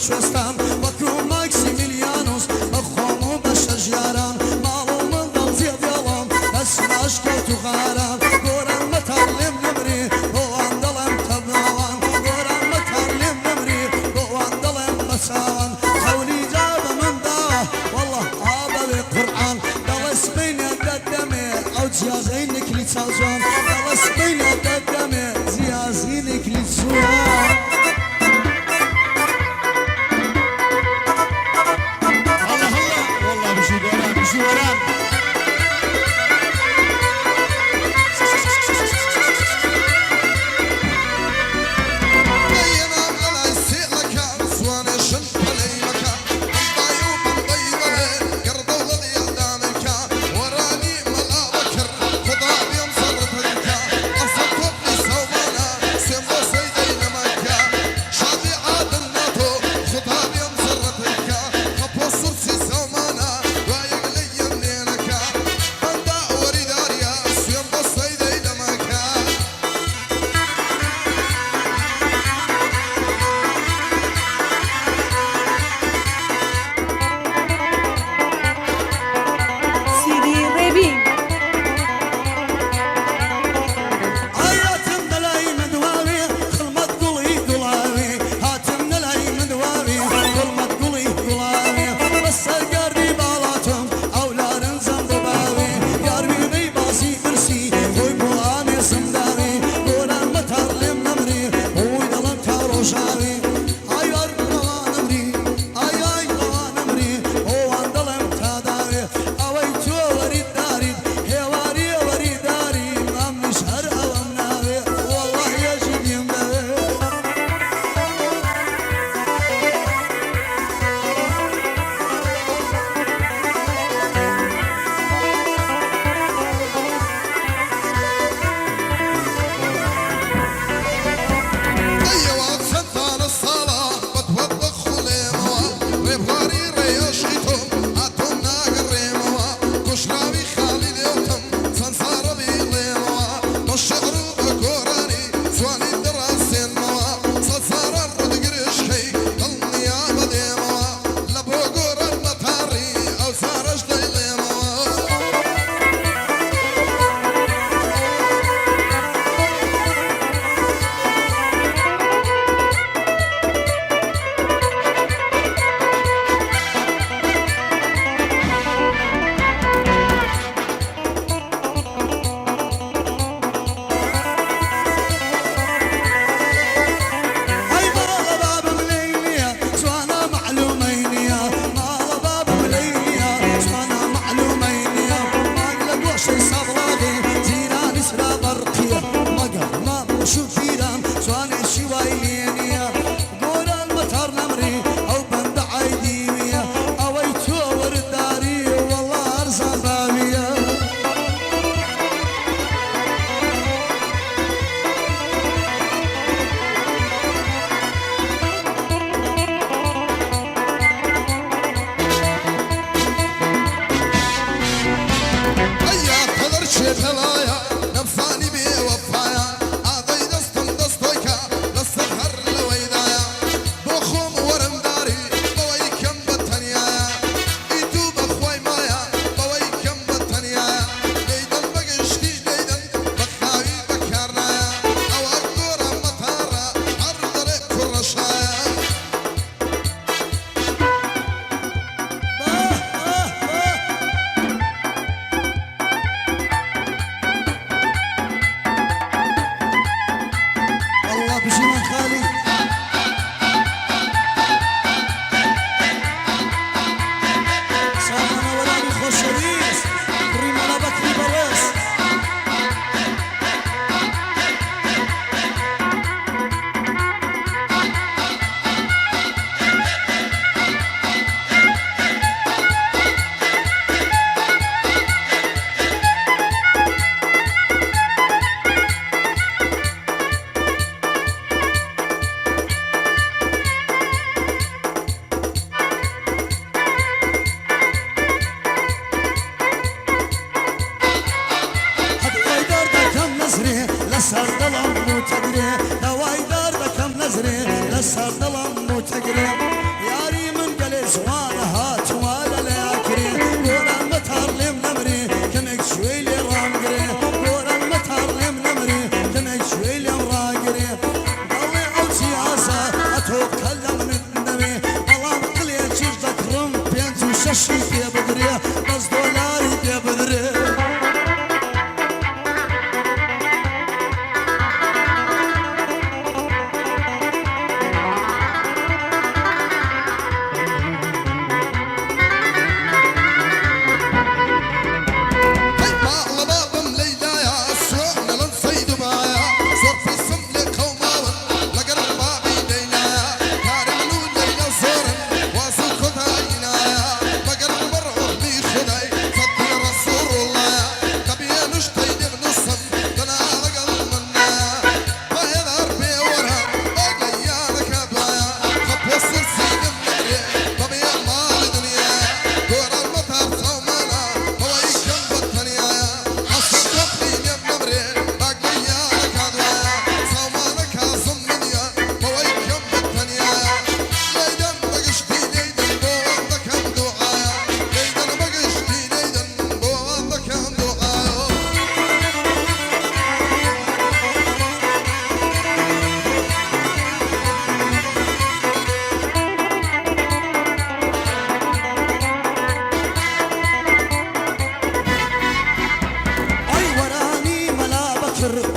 شوستم وكو ماكسيميليانوس بخوامو بشجياران مالو من ضل زياد يلام بس ماشكوت وغاران قوران متعلم نمري هو اندلم تبناوان قوران متعلم نمري هو اندلم مساوان خولي جاب من دا والله هذا القرآن دلس بين الدمي او جيازينك لتسازوان دلس بين الدمي جيازينك لتسوان زوانه هات ولا لاكري قورا متعلم نمري كمك شوي لي رامقري قورا متعلم نمري كمك شوي لي راقري ضلي او سياسة اتوكل من النبي بلام قليل شجدك رم بينت وششي في بدري بس دولاري في بدري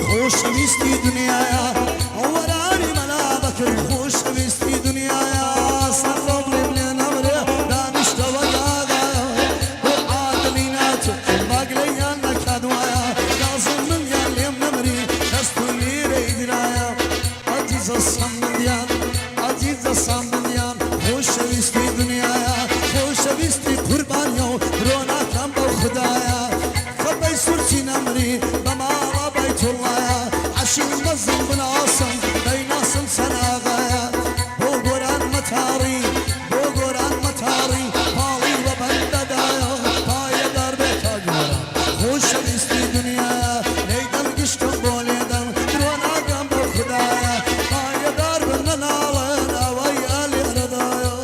خوش ویستی دنیایا ورانی ملا بکر خوش ویستی دنیایا سرب لبلی نمره دانشت و داغایا و عادلینات باقلیان نکدوایا لازم من یالیم نمری دستولی ریدرایا عزیز السامدیان عزیز السامدیان خوش ویستی دنیایا خوش ویستی قربانیو رونا کم با خدایا خبی سرچی نمری بمارا بیت الله عشق مزن بناصم بيناصم سناغايا بو قران متاري بو قران متاري بالي وبنددايا بايا دربك اجمرا خوش بيستي دنيايا ليدن قشتم بوليدن درونا قم بخدايا بايا دربنا نالين اويا لي ردايا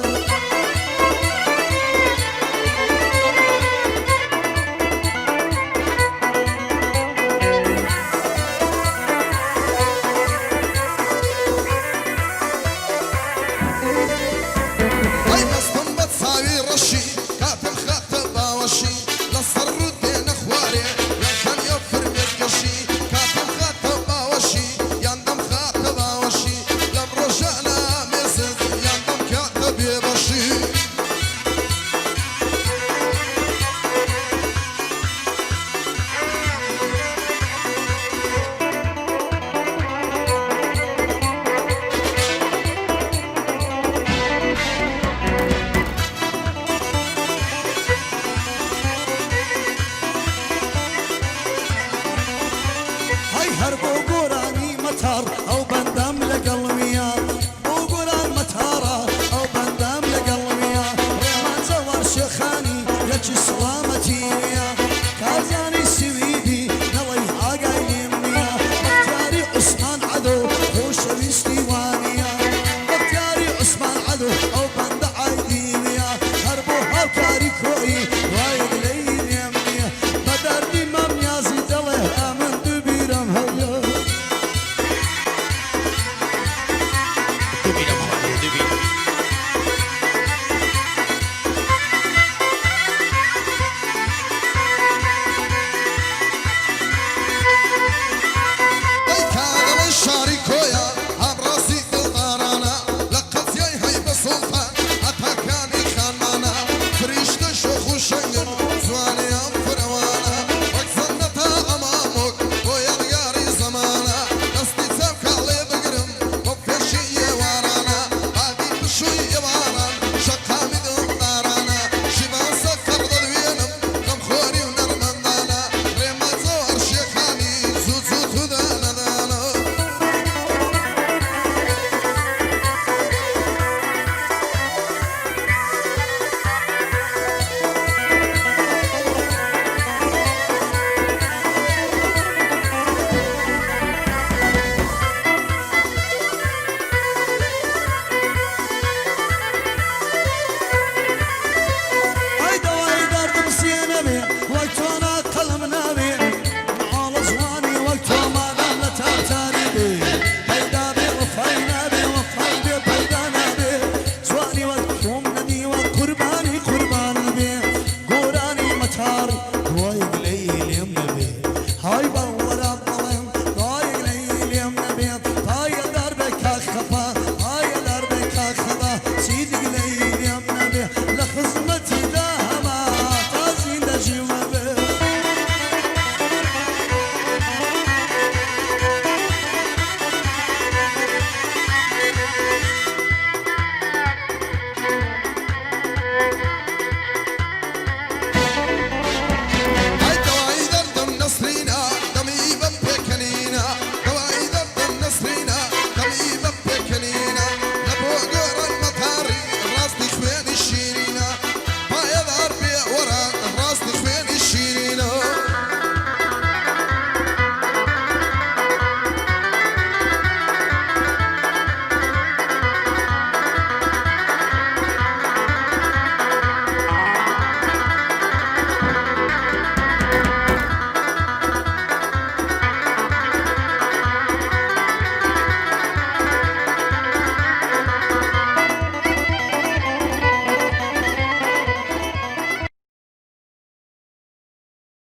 Yeah.